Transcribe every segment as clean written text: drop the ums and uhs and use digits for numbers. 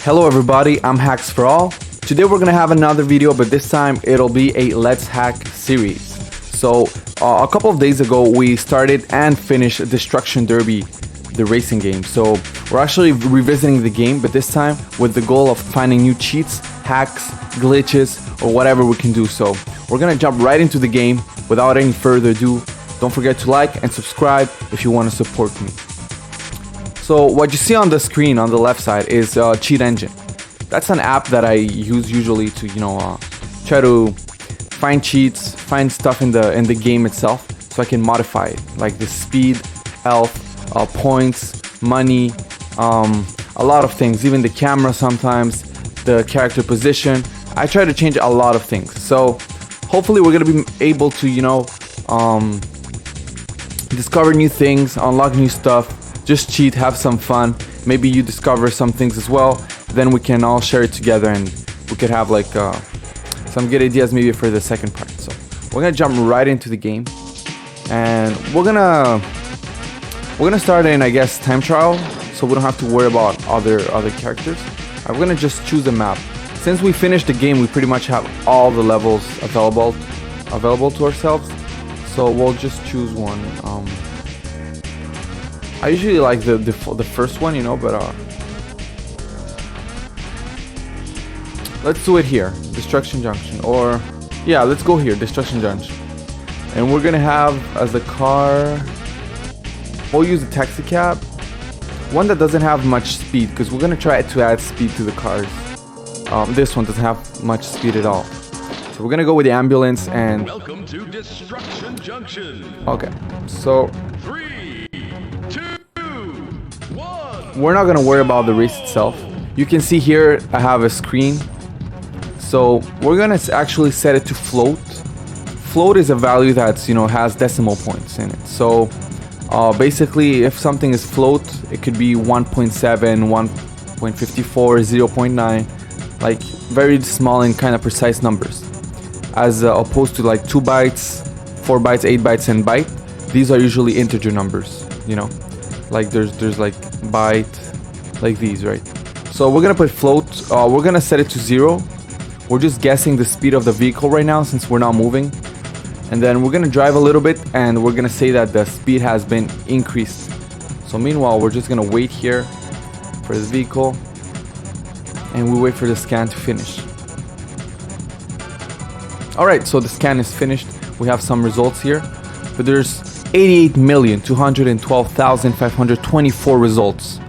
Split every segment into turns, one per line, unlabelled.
Hello everybody, I'm Hacks for All. Today we're gonna have another video, but this time it'll be a Let's Hack series. So a couple of days ago we started and finished Destruction Derby, the racing game. So we're actually revisiting the game, but this time with the goal of finding new cheats, hacks, glitches, or whatever we can do. So we're gonna jump right into the game without any further ado. Don't forget to like and subscribe if you want to support me. So what you see on the screen on the left side is Cheat Engine. That's an app that I use usually to, try to find cheats, find stuff in the game itself, so I can modify it, like the speed, health, points, money, a lot of things, even the camera sometimes, the character position. I try to change a lot of things. So hopefully we're gonna be able to, discover new things, unlock new stuff. Just cheat, have some fun. Maybe you discover some things as well. Then we can all share it together and we could have like some good ideas maybe for the second part. So we're gonna jump right into the game, and we're gonna start in, I guess, time trial, so we don't have to worry about other characters. I'm gonna just choose a map. Since we finished the game, we pretty much have all the levels available to ourselves. So we'll just choose one. I usually like the first one, but let's do it here, Destruction Junction, or yeah, let's go here, Destruction Junction. And we're gonna have as a car, we'll use a taxi cab, one that doesn't have much speed, because we're gonna try to add speed to the cars. This one doesn't have much speed at all. So we're gonna go with the ambulance and
welcome to Destruction Junction.
Okay, so
3, 2, 1.
we're not gonna worry about the race itself. You can see here I have a screen. So we're gonna actually set it to float. Float is a value that's has decimal points in it. So basically, if something is float, it could be 1.7, 1.54, 0.9, like very small and kind of precise numbers, as opposed to like 2 bytes, 4 bytes, 8 bytes, and byte. These are usually integer numbers, like there's like byte, like these, right? So we're gonna put float. We're gonna set it to 0. We're just guessing the speed of the vehicle right now since we're not moving. And then we're gonna drive a little bit and we're gonna say that the speed has been increased. So meanwhile, we're just gonna wait here for the vehicle and we wait for the scan to finish. Alright, so the scan is finished. We have some results here, but there's 88,212,524 results.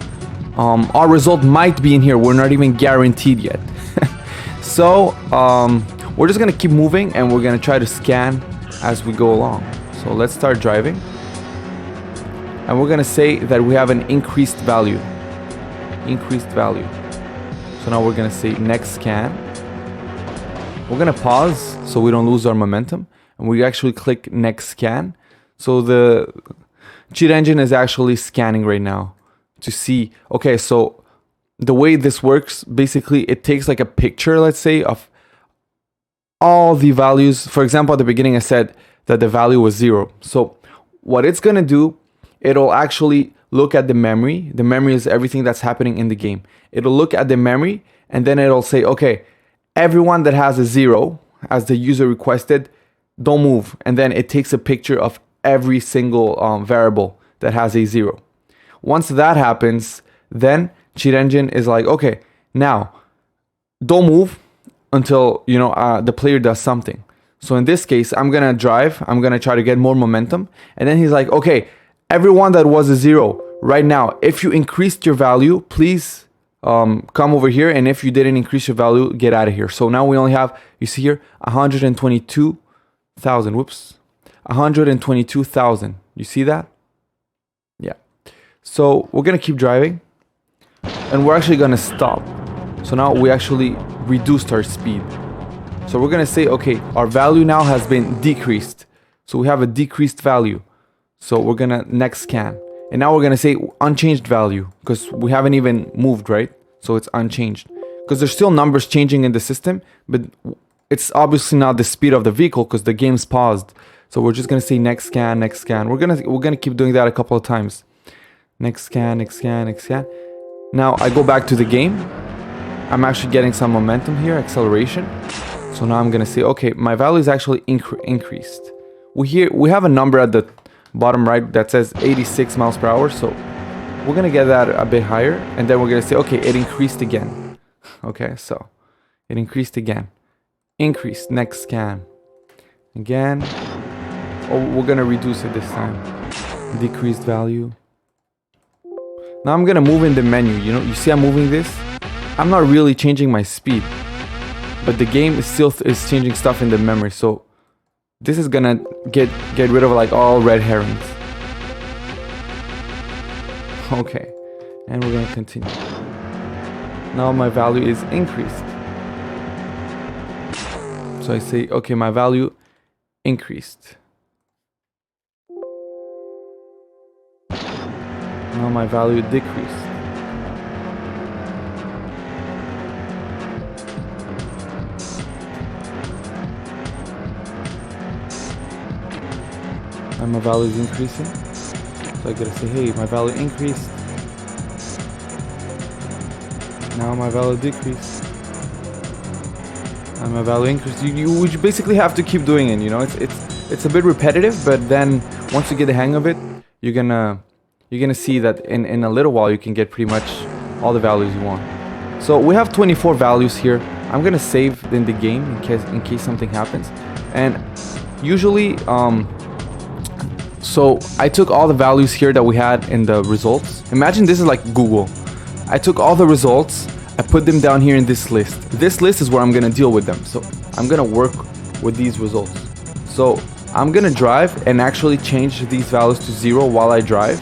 Our result might be in here. We're not even guaranteed yet. So we're just gonna keep moving and we're gonna try to scan as we go along. So let's start driving, and we're gonna say that we have an increased value. So now we're gonna say next scan. We're gonna pause so we don't lose our momentum, and we actually click next scan. So the cheat engine is actually scanning right now to see, okay, so the way this works, basically it takes like a picture, let's say, of all the values. For example, at the beginning I said that the value was 0. So what it's gonna do, it'll actually look at the memory. The memory is everything that's happening in the game. It'll look at the memory and then it'll say, okay, everyone that has a 0, as the user requested, don't move. And then it takes a picture of every single variable that has a 0. Once that happens, then Cheat Engine is like, okay, now don't move until the player does something. So in this case, I'm gonna drive. I'm gonna try to get more momentum, and then he's like, okay, everyone that was a 0 right now, if you increased your value, please come over here, and if you didn't increase your value, get out of here. So now we only have, you see here, 122,000. Whoops, 122,000. You see that? Yeah. So we're gonna keep driving. And we're actually gonna stop. So now we actually reduced our speed. So we're gonna say, okay, our value now has been decreased. So we have a decreased value. So we're gonna next scan. And now we're gonna say unchanged value, because we haven't even moved, right? So it's unchanged. Because there's still numbers changing in the system, but it's obviously not the speed of the vehicle because the game's paused. So we're just gonna say next scan, next scan. We're gonna keep doing that a couple of times. Next scan, next scan, next scan. Now I go back to the game I'm actually getting some momentum here, acceleration. So now I'm gonna say, okay, my value is actually increased. We have a number at the bottom right that says 86 miles per hour. So we're gonna get that a bit higher, and then we're gonna say, okay, it increased again. Okay, so it increased again. Increased, next scan. Again. Oh, we're gonna reduce it this time. Decreased value. Now I'm gonna move in the menu. You see I'm moving this? I'm not really changing my speed, but the game is still changing stuff in the memory. So this is gonna get rid of like all red herrings. Okay, and we're gonna continue. Now my value is increased. So I say, okay, my value increased. Now my value decreased. And my value is increasing. So I gotta say, hey, my value increased. Now my value decreased. And my value increased. You basically have to keep doing it, it's a bit repetitive, but then once you get the hang of it, you're gonna see that in a little while you can get pretty much all the values you want. So we have 24 values here. I'm gonna save in the game in case something happens. And usually so I took all the values here that we had in the results. Imagine this is like Google. I took all the results, I put them down here in this list. This list is where I'm gonna deal with them. So I'm gonna work with these results. So I'm gonna drive and actually change these values to 0 while I drive.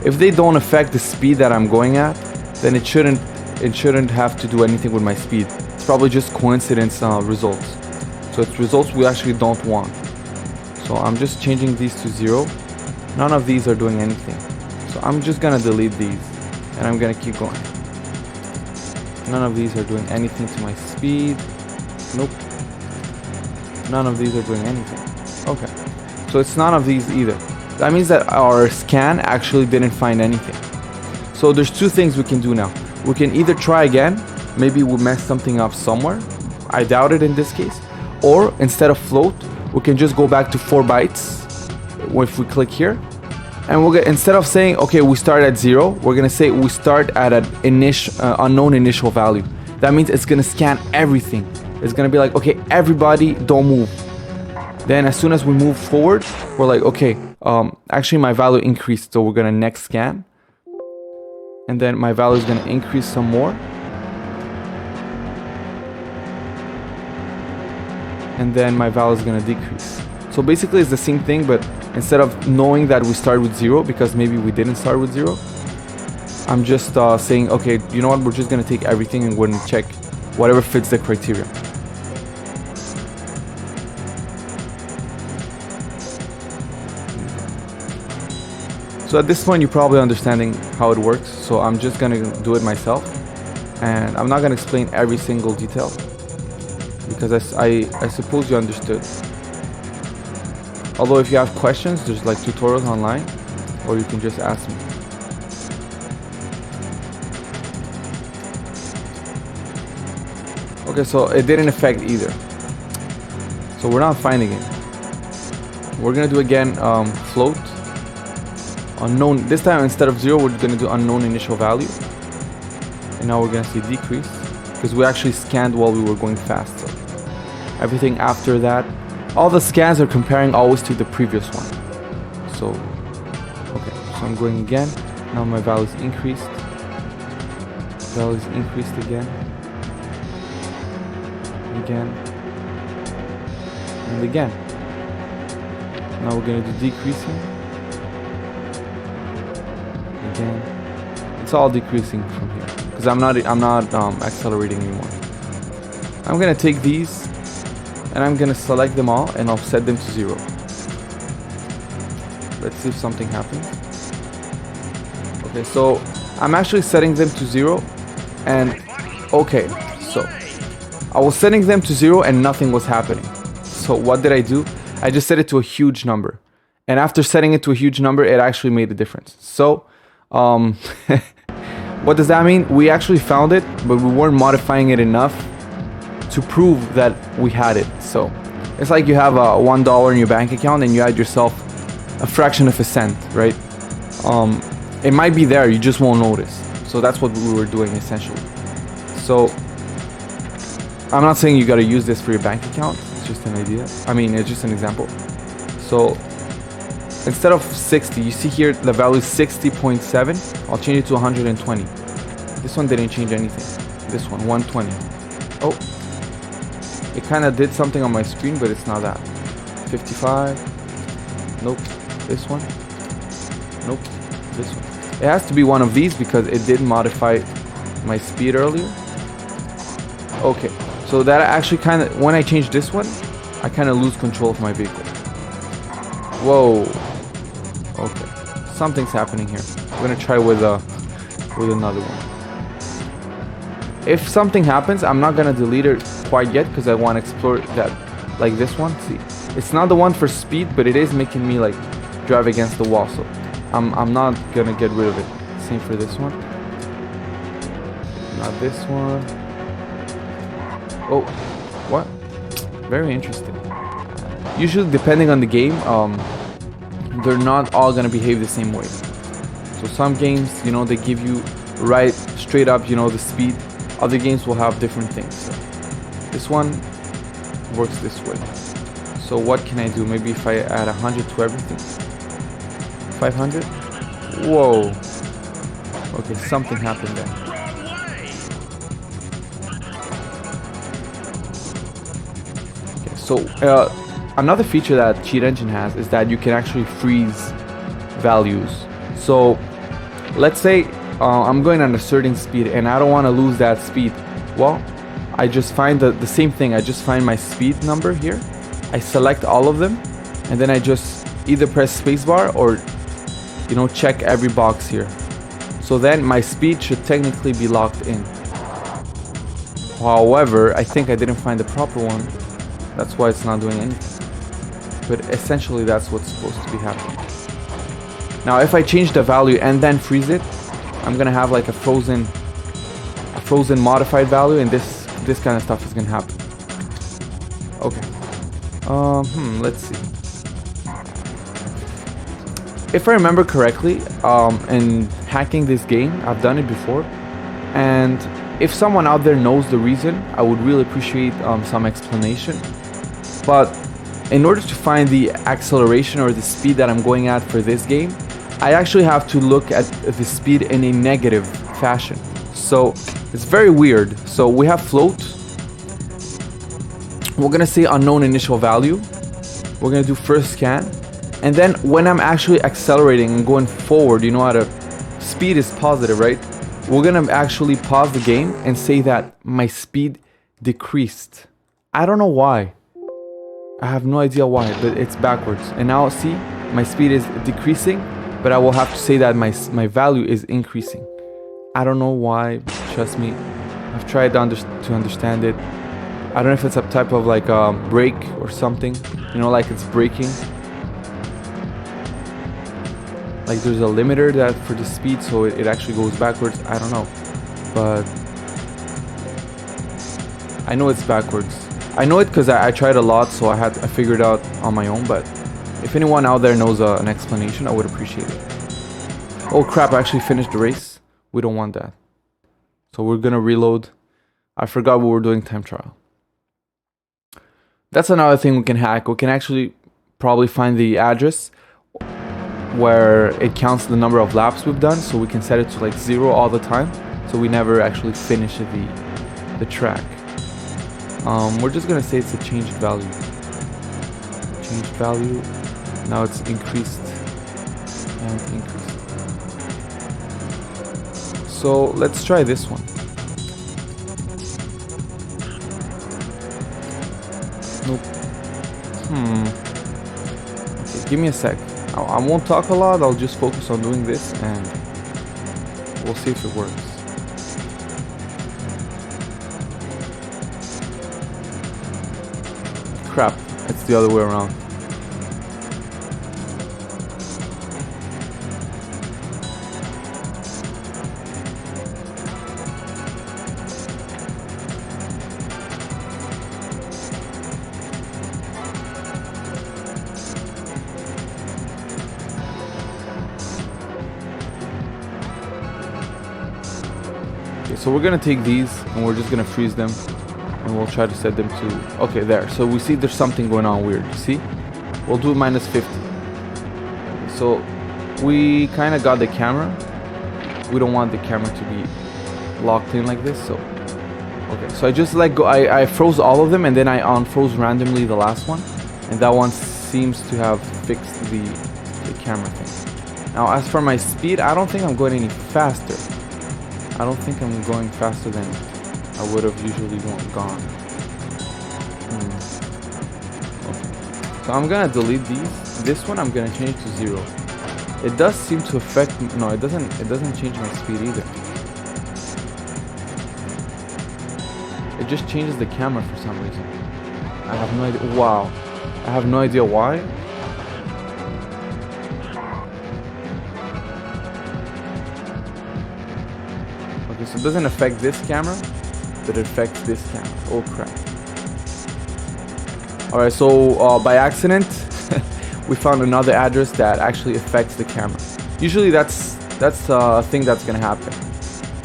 If they don't affect the speed that I'm going at, then it shouldn't have to do anything with my speed. It's probably just coincidence results. So it's results we actually don't want. So I'm just changing these to 0. None of these are doing anything. So I'm just gonna delete these and I'm gonna keep going. None of these are doing anything to my speed. Nope. None of these are doing anything. Okay. So it's none of these either. That means that our scan actually didn't find anything. So there's two things we can do now. We can either try again. Maybe we messed something up somewhere. I doubt it in this case. Or instead of float, we can just go back to 4 bytes. If we click here, and we'll get, instead of saying, okay, we start at 0, we're gonna say we start at an unknown initial value. That means it's gonna scan everything. It's gonna be like, okay, everybody don't move. Then as soon as we move forward, we're like, okay, actually my value increased, so we're gonna next scan. And then my value is gonna increase some more. And then my value is gonna decrease. So basically it's the same thing, but instead of knowing that we start with 0, because maybe we didn't start with 0, I'm just saying, okay, you know what, we're just gonna take everything and we're gonna check whatever fits the criteria. So at this point, you're probably understanding how it works. So I'm just gonna do it myself. And I'm not gonna explain every single detail, because I suppose you understood. Although if you have questions, there's like tutorials online, or you can just ask me. Okay, so it didn't affect either. So we're not finding it. We're gonna do again float. Unknown, this time instead of 0, we're gonna do unknown initial value. And now we're gonna see decrease, because we actually scanned while we were going fast. So everything after that, all the scans are comparing always to the previous one. So, okay, so I'm going again. Now my value is increased. Value is increased again. Again. And again. Now we're gonna do decreasing. Again. It's all decreasing from here, because I'm not accelerating anymore. I'm gonna take these and I'm gonna select them all and I'll set them to 0. Let's see if something happens. Okay, so I'm actually setting them to 0, and okay, so I was setting them to 0 and nothing was happening. So what did I do? I just set it to a huge number, and after setting it to a huge number, it actually made a difference. So What does that mean? We actually found it, but we weren't modifying it enough to prove that we had it. So it's like you have a $1 in your bank account and you add yourself a fraction of a cent, right? It might be there, you just won't notice. So that's what we were doing essentially. So I'm not saying you got to use this for your bank account. It's just an idea. I mean, it's just an example. So instead of 60, you see here the value is 60.7. I'll change it to 120. This one didn't change anything. This one, 120. Oh, it kind of did something on my screen, but it's not that. 55. Nope. This one. Nope. This one. It has to be one of these because it did modify my speed earlier. Okay. So that actually kind of, when I change this one, I kind of lose control of my vehicle. Whoa. Okay. Something's happening here. I'm gonna try with another one. If something happens, I'm not gonna delete it quite yet because I want to explore that, like this one. See, it's not the one for speed, but it is making me like drive against the wall. So I'm not gonna get rid of it. Same for this one. Not this one. Oh, what? Very interesting. Usually, depending on the game, they're not all gonna behave the same way. So some games, you know, they give you right straight up, you know, the speed. Other games will have different things. So this one works this way. So what can I do? Maybe if I add 100 to everything. 500. Whoa. Okay, something happened there. So another feature that Cheat Engine has is that you can actually freeze values. So let's say I'm going at a certain speed and I don't want to lose that speed. Well, I just find the same thing. I just find my speed number here. I select all of them and then I just either press spacebar or, you know, check every box here. So then my speed should technically be locked in. However, I think I didn't find the proper one. That's why it's not doing anything. But essentially that's what's supposed to be happening. Now if I change the value and then freeze it, I'm gonna have like a frozen modified value, and this kind of stuff is gonna happen. Okay. Let's see. If I remember correctly, in hacking this game, I've done it before, and if someone out there knows the reason, I would really appreciate some explanation. But in order to find the acceleration or the speed that I'm going at for this game, I actually have to look at the speed in a negative fashion. So it's very weird. So we have float. We're gonna say unknown initial value. We're gonna do first scan. And then when I'm actually accelerating and going forward, you know how to, speed is positive, right? We're gonna actually pause the game and say that my speed decreased. I don't know why. I have no idea why, but it's backwards. And now see, my speed is decreasing, but I will have to say that my value is increasing. I don't know why, trust me. I've tried to understand it. I don't know if it's a type of like brake or something, you know, like it's braking. Like there's a limiter that for the speed, so it actually goes backwards. I don't know, but I know it's backwards. I know it because I tried a lot, so I figured it out on my own. But if anyone out there knows an explanation, I would appreciate it. Oh crap! I actually finished the race. We don't want that, so we're gonna reload. I forgot we were doing time trial. That's another thing we can hack. We can actually probably find the address where it counts the number of laps we've done, so we can set it to like 0 all the time, so we never actually finish the track. We're just gonna say it's a changed value. Changed value. Now it's increased and increased. So let's try this one. Nope. Okay, give me a sec. I won't talk a lot, I'll just focus on doing this and we'll see if it works. Crap, it's the other way around. Okay, so we're gonna take these and we're just gonna freeze them, and we'll try to set them to, okay, there. So we see there's something going on weird, you see? We'll do minus 50. Okay, so we kind of got the camera. We don't want the camera to be locked in like this, so okay, so I just let go. I froze all of them, and then I unfroze randomly the last one, and that one seems to have fixed the camera thing. Now as for my speed, I don't think I'm going any faster. I don't think I'm going faster than I would have usually gone. Okay. So I'm gonna delete these. This one I'm gonna change to 0. It does seem to affect, no, it doesn't change my speed either. It just changes the camera for some reason. I have no idea. Wow. I have no idea why. Okay, so it doesn't affect this camera, but it affects this camera. Oh crap. Alright, so by accident, we found another address that actually affects the camera. Usually that's a thing that's gonna happen.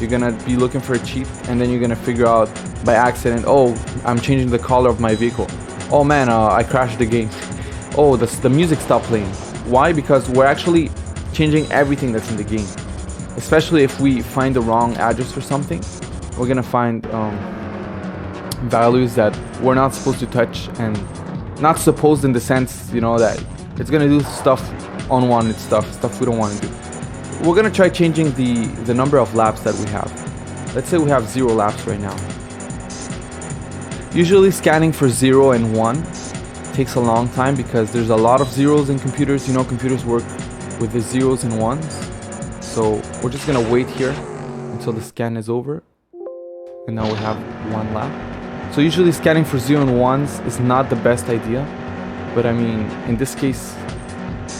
You're gonna be looking for a cheat, and then you're gonna figure out by accident, oh, I'm changing the color of my vehicle. Oh man, I crashed the game. Oh, the music stopped playing. Why? Because we're actually changing everything that's in the game. Especially if we find the wrong address for something, we're gonna find values that we're not supposed to touch, and not supposed in the sense, you know, that it's gonna do stuff, unwanted stuff we don't want to do. We're gonna try changing the number of laps that we have. Let's say we have 0 laps right now. Usually scanning for 0 and 1 takes a long time because there's a lot of zeros in computers. You know, computers work with the zeros and ones. So we're just gonna wait here until the scan is over. And now we have 1 lap. So usually scanning for 0 and 1s is not the best idea. But I mean, in this case,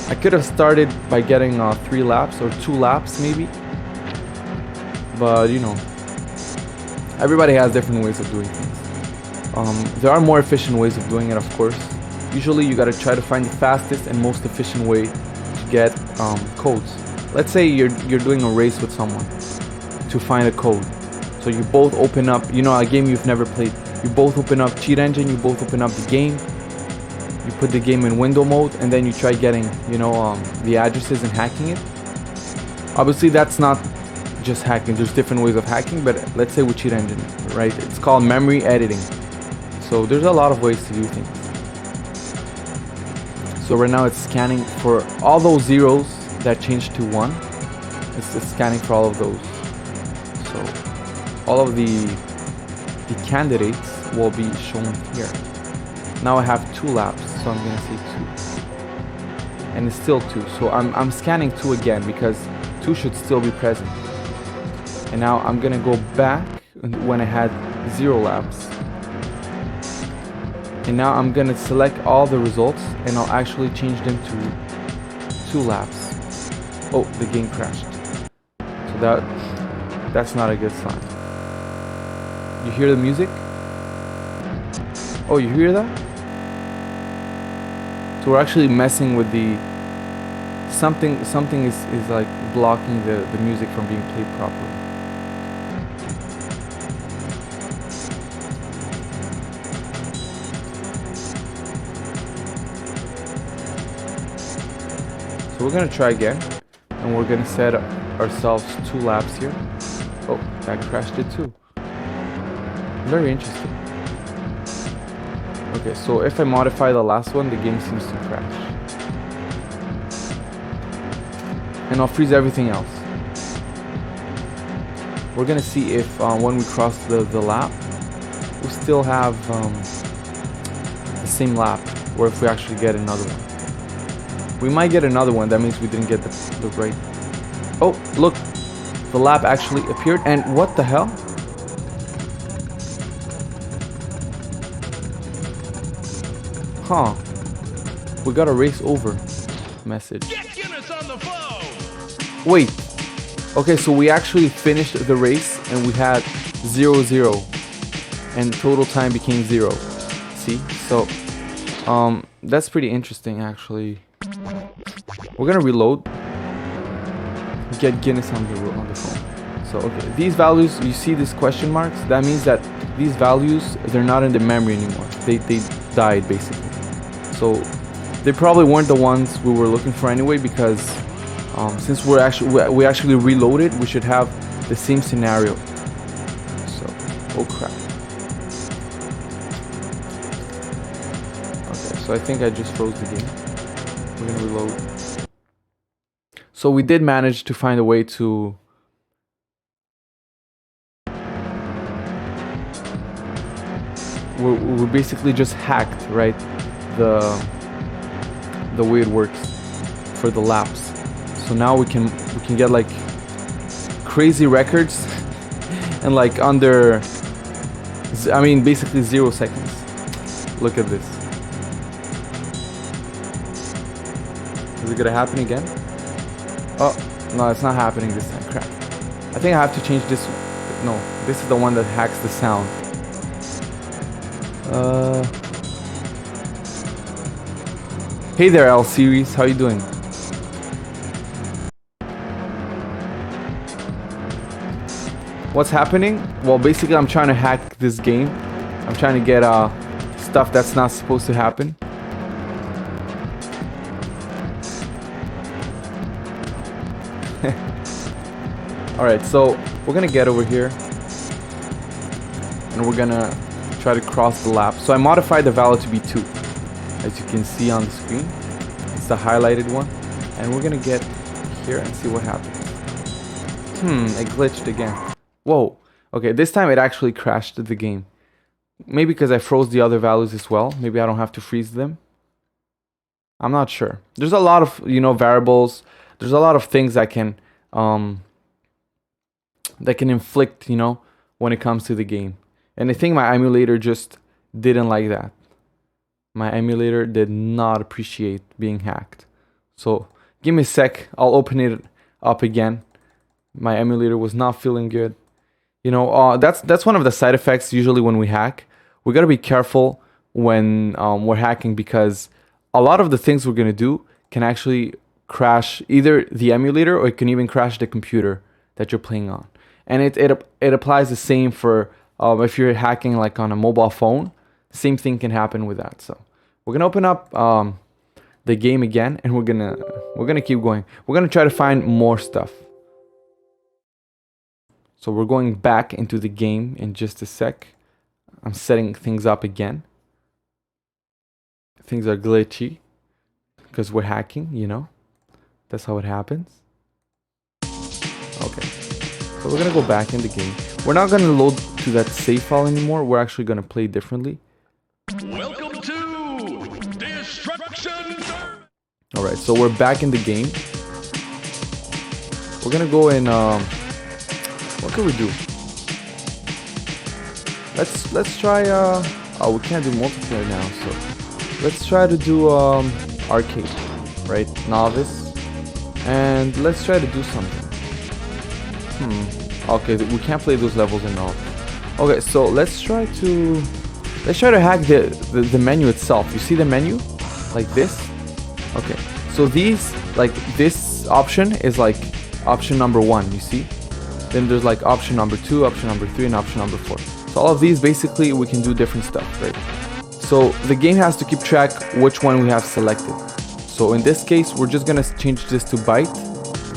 I could have started by getting 3 laps or 2 laps maybe. But you know, everybody has different ways of doing things. There are more efficient ways of doing it, of course. Usually you gotta try to find the fastest and most efficient way to get codes. Let's say you're doing a race with someone to find a code. So you both open up, you know, a game you've never played. You both open up Cheat Engine, you both open up the game. You put the game in window mode, and then you try getting, you know, the addresses and hacking it. Obviously that's not just hacking, there's different ways of hacking, but let's say with Cheat Engine, right? It's called memory editing. So there's a lot of ways to do things. So right now it's scanning for all those zeros that changed to 1. It's scanning for all of those. So all of the candidates will be shown here. Now I have 2 laps, so I'm gonna say 2. And it's still 2. So I'm scanning 2 again because 2 should still be present. And now I'm gonna go back when I had 0 laps. And now I'm gonna select all the results, and I'll actually change them to 2 laps. Oh, the game crashed. So that's not a good sign. You hear the music? Oh, you hear that? So we're actually messing with the something is like blocking the music from being played properly. So we're gonna try again, and we're gonna set ourselves 2 laps here. Oh, that crashed it too. Very interesting. Okay, so if I modify the last one, the game seems to crash. And I'll freeze everything else. We're gonna see if when we cross the lap, we still have the same lap, or if we actually get another one. We might get another one, that means we didn't get the right. Oh, look, the lap actually appeared, and what the hell? Huh. We got a race over message.
Get Guinness on the phone!
Wait. Okay, so we actually finished the race and we had 0-0. And total time became 0. See? So that's pretty interesting actually. We're gonna reload. Get Guinness on the phone. So okay, these values, you see these question marks, that means that these values, they're not in the memory anymore. They died basically. So they probably weren't the ones we were looking for anyway, because since we actually reloaded, we should have the same scenario. So, oh crap. Okay, so I think I just froze the game. We're gonna reload. So we did manage to find a way to we basically just hacked, right, the way it works for the laps. So now we can get like crazy records and like under, I mean basically 0 seconds. Look at this. Is it gonna happen again? Oh no, it's not happening this time. Crap. I think I have to change this one. No, this is the one that hacks the sound. Hey there, L series, how you doing? What's happening? Well, basically I'm trying to hack this game. I'm trying to get stuff that's not supposed to happen. Alright, so we're gonna get over here and we're gonna try to cross the lap. So I modified the value to be 2, as you can see on the screen. It's the highlighted one, and we're gonna get here and see what happens. It glitched again. Whoa. Okay, this time it actually crashed the game. Maybe because I froze the other values as well. Maybe I don't have to freeze them. I'm not sure. There's a lot of, variables. There's a lot of things that can inflict, when it comes to the game. And I think my emulator just didn't like that. My emulator did not appreciate being hacked. So give me a sec. I'll open it up again. My emulator was not feeling good. That's one of the side effects usually when we hack. We gotta be careful when we're hacking, because a lot of the things we're gonna do can actually crash either the emulator, or it can even crash the computer that you're playing on. And it applies the same for if you're hacking like on a mobile phone. Same thing can happen with that. So we're gonna open up the game again, and we're gonna keep going. We're gonna try to find more stuff. So we're going back into the game in just a sec. I'm setting things up again. Things are glitchy because we're hacking, That's how it happens. Okay. So we're gonna go back in the game. We're not gonna load to that save file anymore. We're actually gonna play differently.
Welcome to Destruction.
Alright, so we're back in the game. We're gonna go in what can we do? Let's try oh, we can't do multiplayer now, so let's try to do arcade, right? Novice. And let's try to do something. Okay, we can't play those levels in novice. Okay, so let's try to hack the menu itself. You see the menu? Like this? Okay. So this option is like option number 1, you see? Then there's like option number 2, option number 3, and option number 4. So all of these, basically, we can do different stuff, right? So the game has to keep track which one we have selected. So in this case, we're just gonna change this to byte,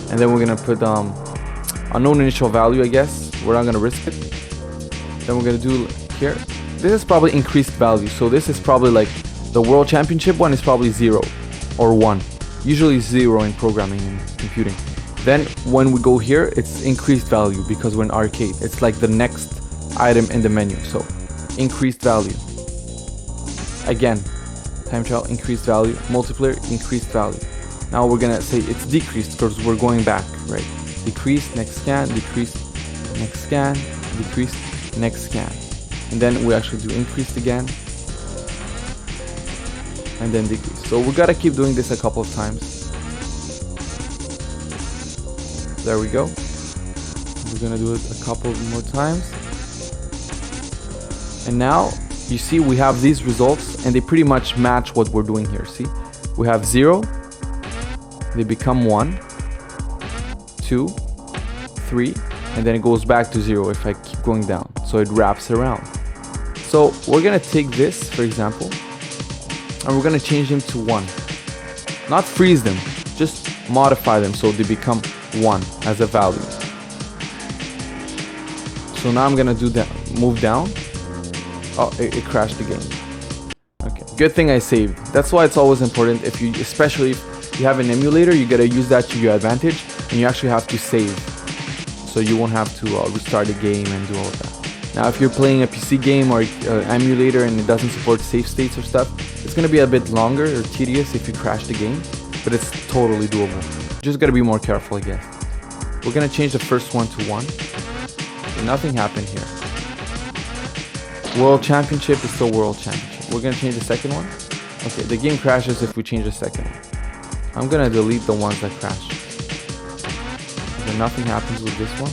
and then we're gonna put unknown initial value, I guess. We're not gonna risk it. Then we're gonna do here. This is probably increased value. So this is probably like the world championship one is probably 0 or 1. Usually 0 in programming and computing. Then when we go here, it's increased value because we're in arcade. It's like the next item in the menu. So increased value. Again, time trial, increased value. Multiplayer, increased value. Now we're gonna say it's decreased because we're going back, right? Decreased, next scan, decreased, next scan, decreased, next scan. And then we actually do increased again. And then decrease. So we gotta keep doing this a couple of times. There we go. We're gonna do it a couple more times. And now you see we have these results, and they pretty much match what we're doing here. See, we have 0, they become 1, 2, 3, and then it goes back to 0 if I keep going down. So it wraps around. So we're gonna take this, for example, and we're gonna change them to 1. Not freeze them, just modify them so they become 1 as a value. So now I'm gonna do that, move down. Oh, it crashed the game. Okay, good thing I saved. That's why it's always important, if you, especially if you have an emulator, you gotta use that to your advantage, and you actually have to save, so you won't have to restart the game and do all of that. Now, if you're playing a PC game or emulator and it doesn't support save states or stuff, it's gonna be a bit longer or tedious if you crash the game, but it's totally doable. Just gotta be more careful, I guess. We're gonna change the first one to 1. So nothing happened here. World Championship is still World Championship. We're gonna change the second one. Okay, the game crashes if we change the second one. I'm gonna delete the ones that crash. Okay, nothing happens with this one.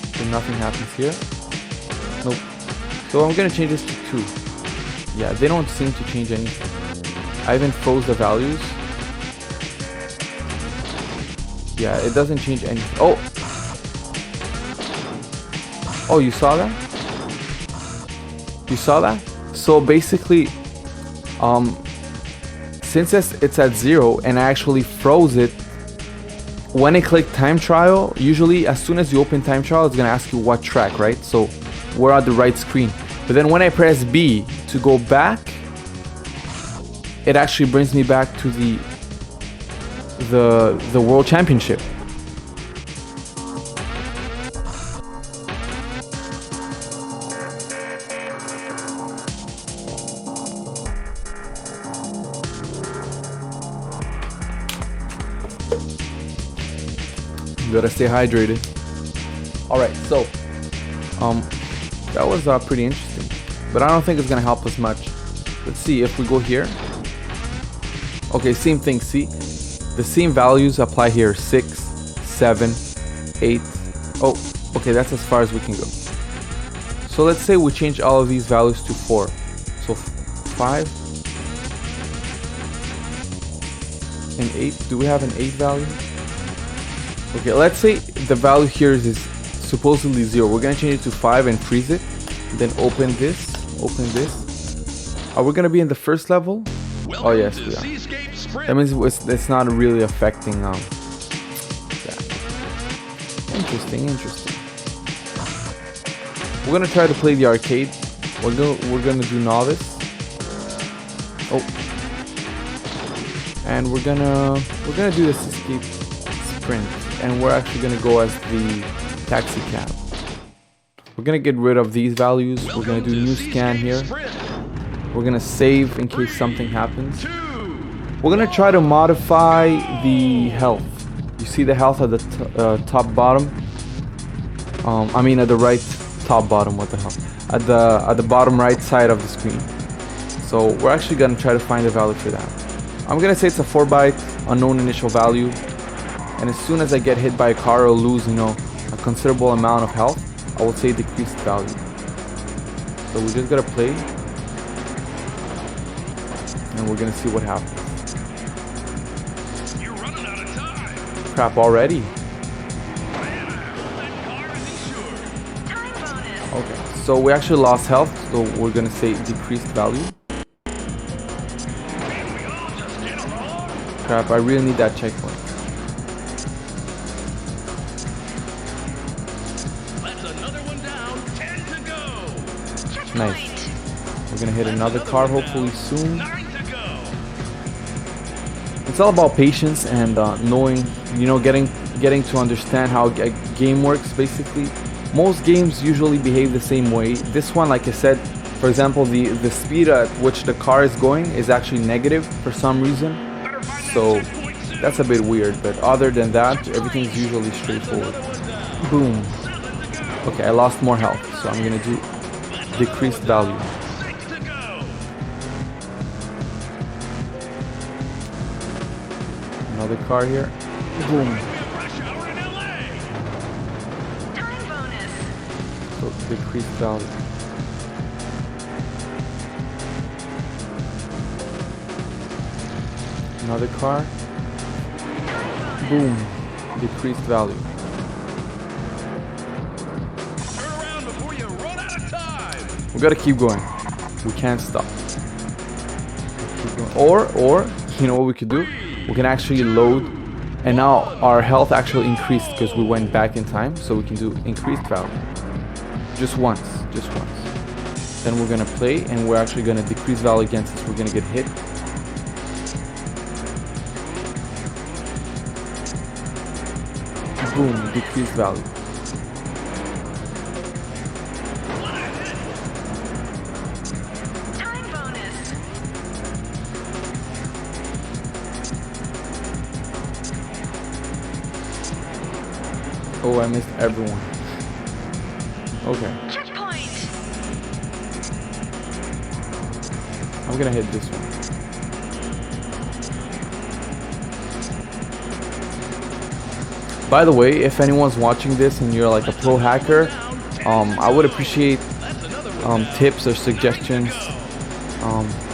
Okay, nothing happens here. Nope. So I'm gonna change this to 2. Yeah, they don't seem to change anything. I even froze the values. Yeah, it doesn't change anything. Oh! Oh, you saw that? You saw that? So basically, since it's at 0 and I actually froze it, when I click time trial, usually as soon as you open time trial, it's gonna ask you what track, right? So we're on the right screen. But then when I press B to go back, it actually brings me back to the World Championship. You gotta stay hydrated. Alright, so that was pretty interesting, but I don't think it's gonna help us much. Let's see if we go here. Okay, same thing. See, the same values apply here. 6, 7, 8. Oh, okay, that's as far as we can go. So let's say we change all of these values to 4. So 5 and 8. Do we have an 8 value? Okay, let's say the value here is supposedly 0. We're gonna change it to 5 and freeze it. Then open this. Open this. Are we gonna be in the first level? Oh yes, we are. That means it's not really affecting that. Interesting. We're gonna try to play the arcade. We're gonna do novice. Oh, and we're gonna do this escape sprint, and we're actually gonna go as the taxi cab. We're gonna get rid of these values. We're gonna do new scan here. We're gonna save in case something happens. We're gonna try to modify the health. You see the health at the top bottom. I mean at the right top bottom. What the hell? At the bottom right side of the screen. So we're actually gonna try to find a value for that. I'm gonna say it's a 4-byte unknown initial value, and as soon as I get hit by a car or lose, a considerable amount of health, I will say decreased value. So we just gotta play, and we're gonna see what happens.
You're running out of time.
Crap already. Okay, so we actually lost health, so we're gonna say decreased value. Crap, I really need that checkpoint.
That's another one down. 10 to go.
Nice. We're gonna hit another car hopefully soon.
9 to go.
It's all about patience and knowing, getting to understand how a game works. Basically, most games usually behave the same way. This one, like I said, for example, the speed at which the car is going is actually negative for some reason. So that's a bit weird, but other than that, everything's usually straightforward. Boom. Okay, I lost more health, so I'm gonna do decreased value.
6 to go.
Another car here. Boom.
Rush hour in LA.
Time bonus.
So decreased value. Another car. Boom. decreased value.
Turn around before you run out of time.
We gotta keep going. We can't stop. Keep going. Or you know what we could do? We can actually load, and now our health actually increased because we went back in time. So we can do increased value. Just once. Then we're gonna play, and we're actually gonna decrease value again since we're gonna get hit. Boom, decreased value.
Time bonus.
Oh, I missed everyone. Okay,
Checkpoint.
I'm gonna hit this one. By the way, if anyone's watching this and you're like a pro hacker, I would appreciate tips or suggestions.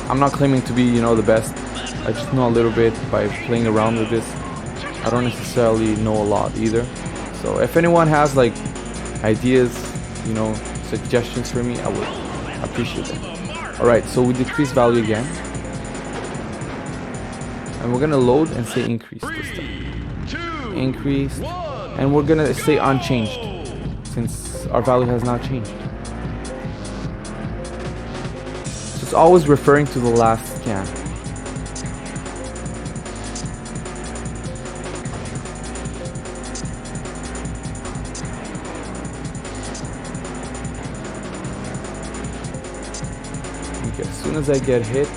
I'm not claiming to be, you know, the best. I just know a little bit by playing around with this. I don't necessarily know a lot either. So if anyone has like ideas, you know, suggestions for me, I would appreciate them. Alright, so we decrease value again. And we're gonna load and say increase this time. Increased. And we're gonna say unchanged since our value has not changed. So it's always referring to the last scan. Okay, as soon as I get hit,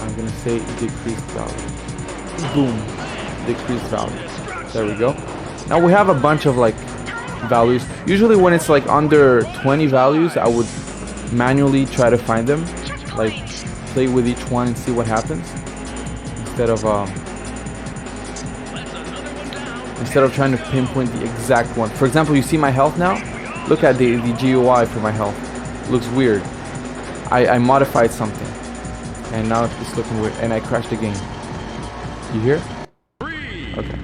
I'm gonna say decreased value. Boom, decreased value. There we go. Now we have a bunch of like values. Usually when it's like under 20 values, I would manually try to find them, like play with each one and see what happens instead of trying to pinpoint the exact one. For example, you see my health now. Look at the GUI for my health. It looks weird. I modified something, and now it's looking weird, and I crashed the game. You hear? Okay.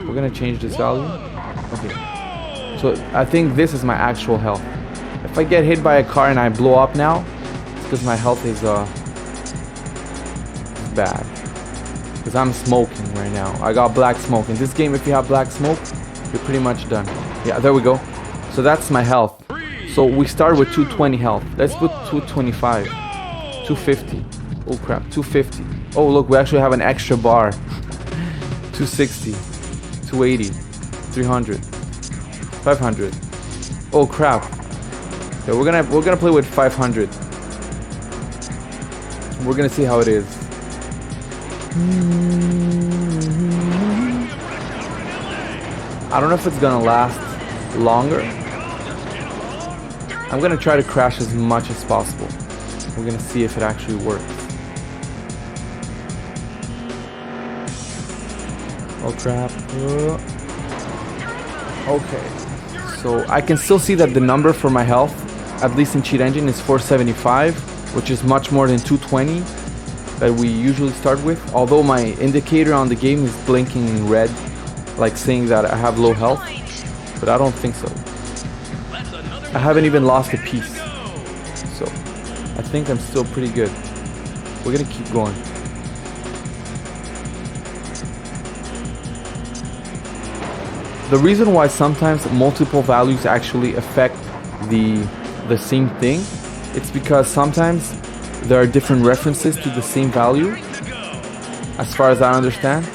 We're gonna change this value. Okay. So I think this is my actual health. If I get hit by a car and I blow up now, it's because my health is bad. Because I'm smoking right now. I got black smoke. In this game, if you have black smoke, you're pretty much done. Yeah, there we go. So that's my health. So we start with 220 health. Let's put 225. 250. Oh crap, 250. Oh look, we actually have an extra bar. 260. 280. 300. 500. Oh crap. Yeah, we're gonna play with 500. We're gonna see how it is. I don't know if it's gonna last longer. I'm gonna try to crash as much as possible. We're gonna see if it actually works. Oh crap. Okay. So I can still see that the number for my health, at least in Cheat Engine, is 475, which is much more than 220 that we usually start with. Although my indicator on the game is blinking in red, like saying that I have low health, but I don't think so. I haven't even lost a piece, so I think I'm still pretty good. We're gonna keep going. The reason why sometimes multiple values actually affect the same thing, it's because sometimes there are different references to the same value, as far as I understand,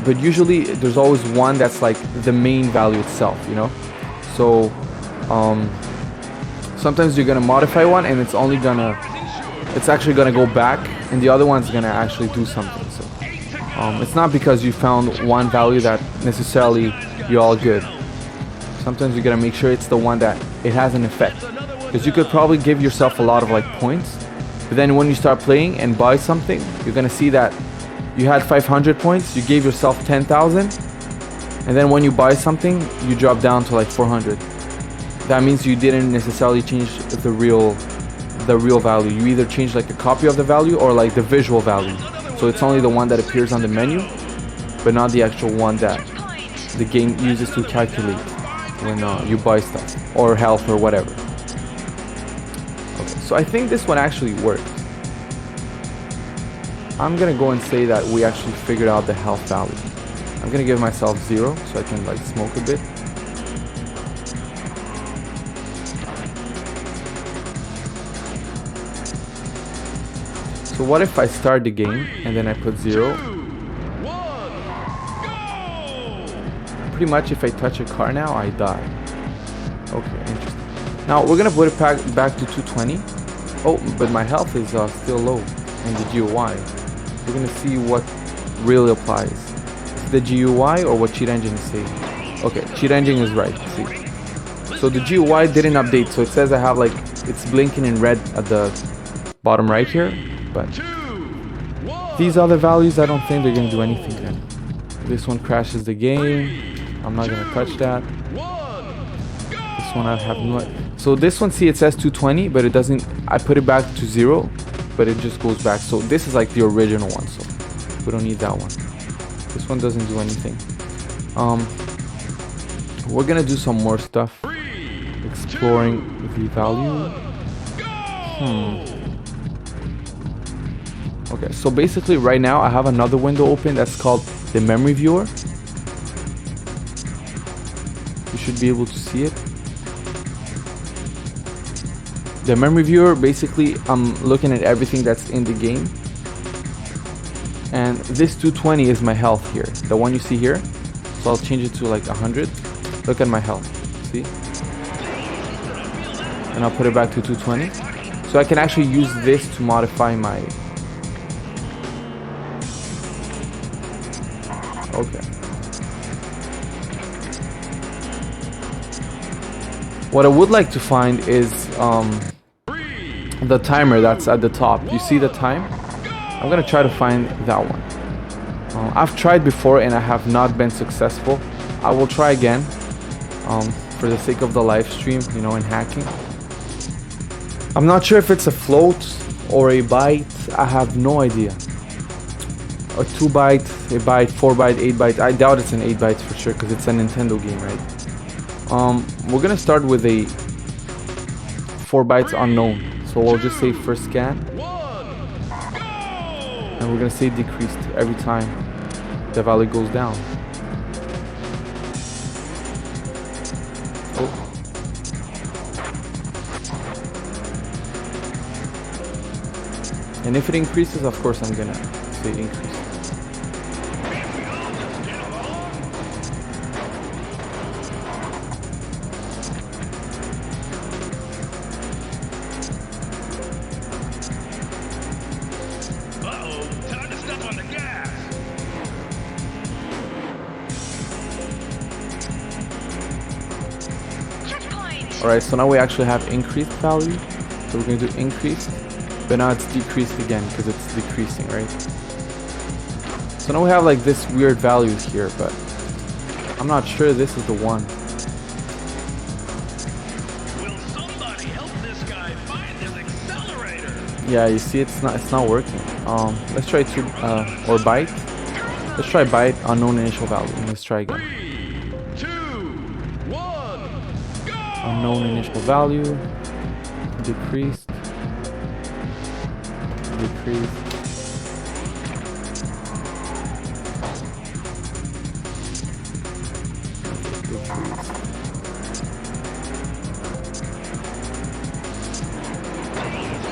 but usually there's always one that's like the main value itself, you know. So sometimes you're gonna modify one and it's actually gonna go back, and the other one's gonna actually do something. So it's not because you found one value that necessarily you're all good. Sometimes you gotta make sure it's the one that it has an effect, because you could probably give yourself a lot of like points, but then when you start playing and buy something, you're gonna see that you had 500 points, you gave yourself 10,000, and then when you buy something, you drop down to like 400. That means you didn't necessarily change the real value. You either change like a copy of the value or like the visual value. So it's only the one that appears on the menu. but not the actual one that
Checkpoint.
the game uses to calculate when you buy stuff or health or whatever. Okay, so I think this one actually worked. I'm gonna go and say that we actually figured out the health value. I'm gonna give myself 0 so I can like smoke a bit. So what if I start the game and then I put 0?
2, 1, go!
Pretty much if I touch a car now, I die. Okay, interesting. Now we're gonna put it back to 220. Oh, but my health is still low in the GUI. We're gonna see what really applies. The GUI or what cheat engine is saying. Okay, cheat engine is right. See, so the GUI didn't update, so it says I have like it's blinking in red at the bottom right here. But
2, 1,
these other values, I don't think they're gonna do anything then. This one crashes the game. I'm not gonna touch that.
1,
This one I have no. So this one, see, it says 220, but it doesn't. I put it back to 0, but it just goes back. So this is like the original one. So we don't need that one. This one doesn't do anything. We're gonna do some more stuff. Exploring the value. Okay, so basically right now I have another window open that's called the memory viewer. You should be able to see it. The memory viewer, basically I'm looking at everything that's in the game. And this 220 is my health here, the one you see here. So I'll change it to like 100. Look at my health, see? And I'll put it back to 220. So I can actually use this to modify my... Okay. What I would like to find is the timer that's at the top. You see the time? I'm gonna try to find that one. I've tried before and I have not been successful. I will try again for the sake of the live stream, you know, and hacking. I'm not sure if it's a float or a byte. I have no idea. A 2 byte, a byte, 4 byte, 8 byte. I doubt it's an 8 bytes for sure because it's a Nintendo game, right? We're gonna start with a 4 bytes unknown. So we'll just say first scan. And we're gonna say decreased every time the value goes down. Oh. And if it increases, of course I'm gonna say increase. Alright, so now we actually have increased value. So we're going to do increased, but now it's decreased again because it's decreasing, right? So now we have like this weird values here, but I'm not sure this is the one.
Will somebody help this guy find his accelerator?
Yeah, you see it's not working. Let's try to or byte. Let's try byte unknown initial value. Let's try again.
3, 2, 1, go!
Unknown initial value. Decreased. Decreased.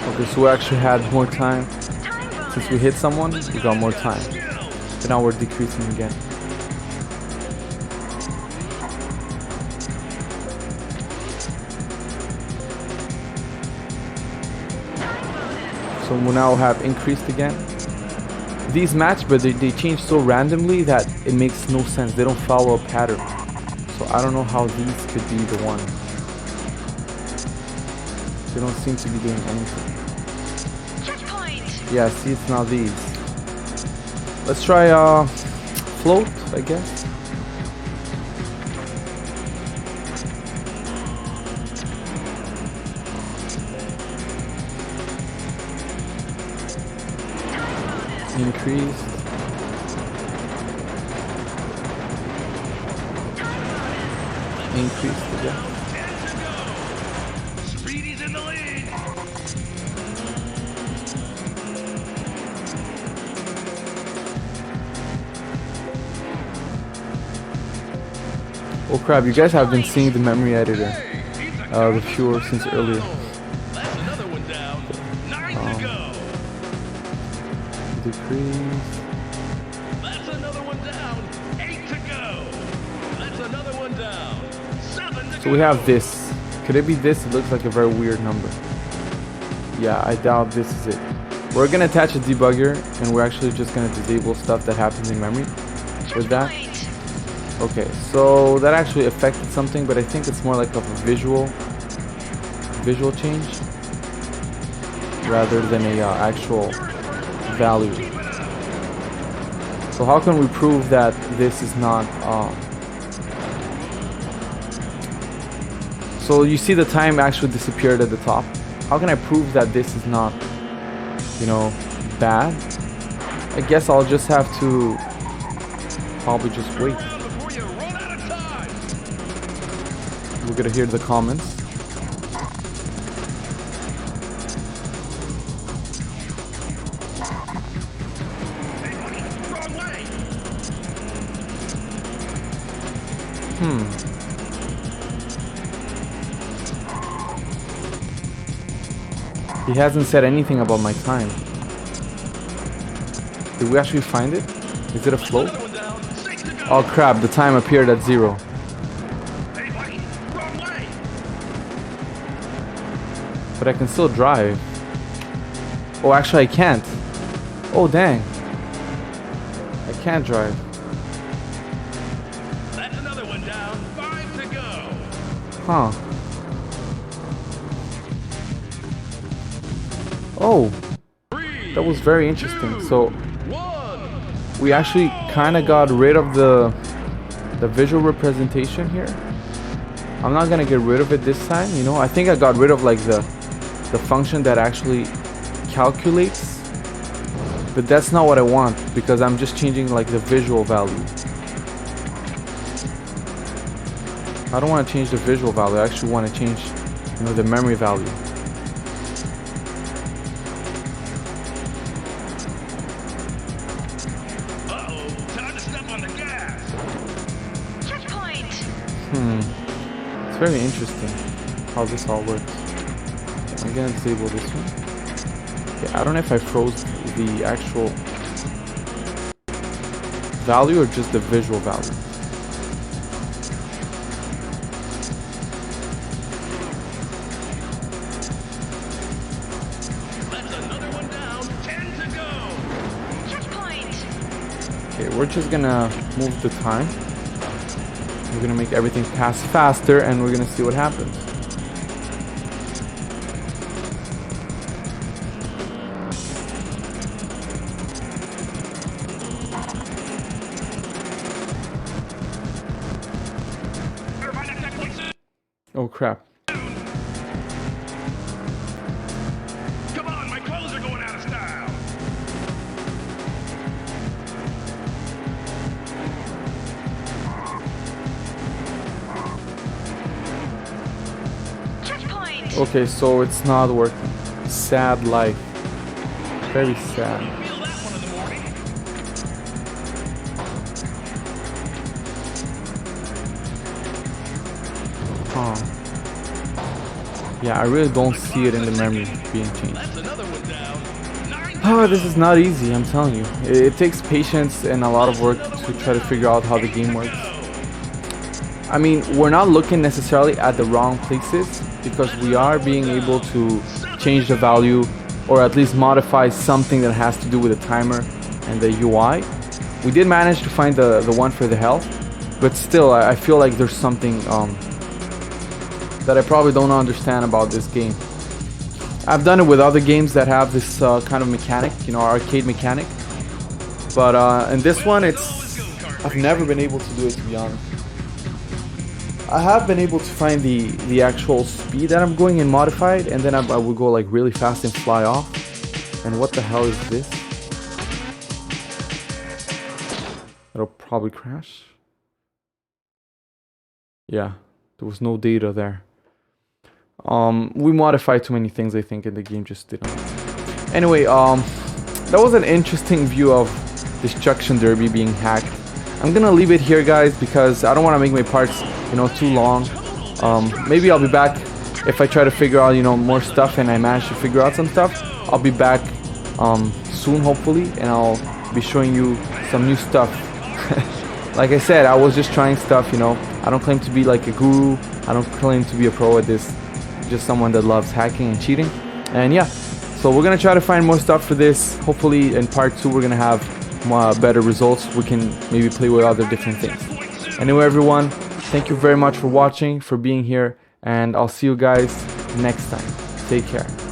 Okay, so we actually had more time. Since we hit someone, we got more time. But now we're decreasing again. So we now have increased again. These match, but they change so randomly that it makes no sense. They don't follow a pattern. So I don't know how these could be the one. They don't seem to be doing anything. Yeah, see, it's not these. Let's try float, I guess. Increase. increased again.
10 to go. Speedy's in the lead.
Oh crap, you guys have been seeing the memory editor,
Hey, he's a
the viewer since earlier.
That's another one down. 9 to go.
Decrease.
That's another one down. 8 to go. That's another one down. 7 to go.
So we have this. Could it be this? It looks like a very weird number. Yeah, I doubt this is it. We're gonna attach a debugger and we're actually just gonna disable stuff that happens in memory with that. Okay, so that actually affected something, but I think it's more like of a visual change rather than a actual value. So how can we prove that this is not so you see the time actually disappeared at the top. How can I prove that this is not, you know, bad? I guess I'll just have to probably just wait.
Before you run out of time.
We're gonna hear the comments.
Hey, buddy, wrong way.
He hasn't said anything about my time. Did we actually find it? Is it a float?
Another one down. 6 to go.
Oh crap, the time appeared at 0.
Hey, buddy, wrong way.
But I can still drive. Oh, actually I can't. Oh dang. I can't drive.
That's another one down. 5 to go.
Huh. Oh,
3,
that was very interesting. So
1.
we actually kind of got rid of the visual representation here. I'm not gonna get rid of it this time, you know. I think I got rid of like the function that actually calculates, but that's not what I want because I'm just changing like the visual value. I don't want to change the visual value. I actually want to change, you know, the memory value.
Uh-oh, time to step on the gas.
Checkpoint.
It's very interesting how this all works. I'm gonna disable this one. Okay, I don't know if I froze the actual value or just the visual value.
That's another one down. 10 to go.
Checkpoint.
Okay, we're just gonna move the time. We're gonna make everything pass faster and we're gonna see what happens.
Everybody at checkpoint soon.
Oh crap.
Come on, my clothes are going out of style.
Checkpoint.
Okay, so it's not working. Sad life. Very sad.
Feel that one in the morning.
Yeah, I really don't see it in the memory being changed.
That's another one down. 9 to
Oh,
go.
this is not easy, I'm telling you. It takes patience and a lot of work to try to figure out how the game works. I mean, we're not looking necessarily at the wrong places because we are being able to change the value or at least modify something that has to do with the timer and the UI. We did manage to find the one for the health, but still I feel like there's something that I probably don't understand about this game. I've done it with other games that have this kind of mechanic, you know, arcade mechanic. But in this one, I've never been able to do it, to be honest. I have been able to find the actual speed that I'm going in modified, and then I would go like really fast and fly off. And what the hell is this? It'll probably crash. Yeah, There was no data there. We modified too many things, I think, and the game just didn't. Anyway, that was an interesting view of Destruction Derby being hacked. I'm gonna leave it here, guys, because I don't want to make my parts, you know, too long. Maybe I'll be back if I try to figure out, you know, more stuff and I manage to figure out some stuff. I'll be back soon, hopefully, and I'll be showing you some new stuff. Like I said, I was just trying stuff, you know. I don't claim to be like a guru. I don't claim to be a pro at this. Just someone that loves hacking and cheating. And yeah, so we're gonna try to find more stuff for this. Hopefully in part 2 we're gonna have better results. We can maybe play with other different things. Anyway, everyone, thank you very much for watching, for being here, and I'll see you guys next time. Take care.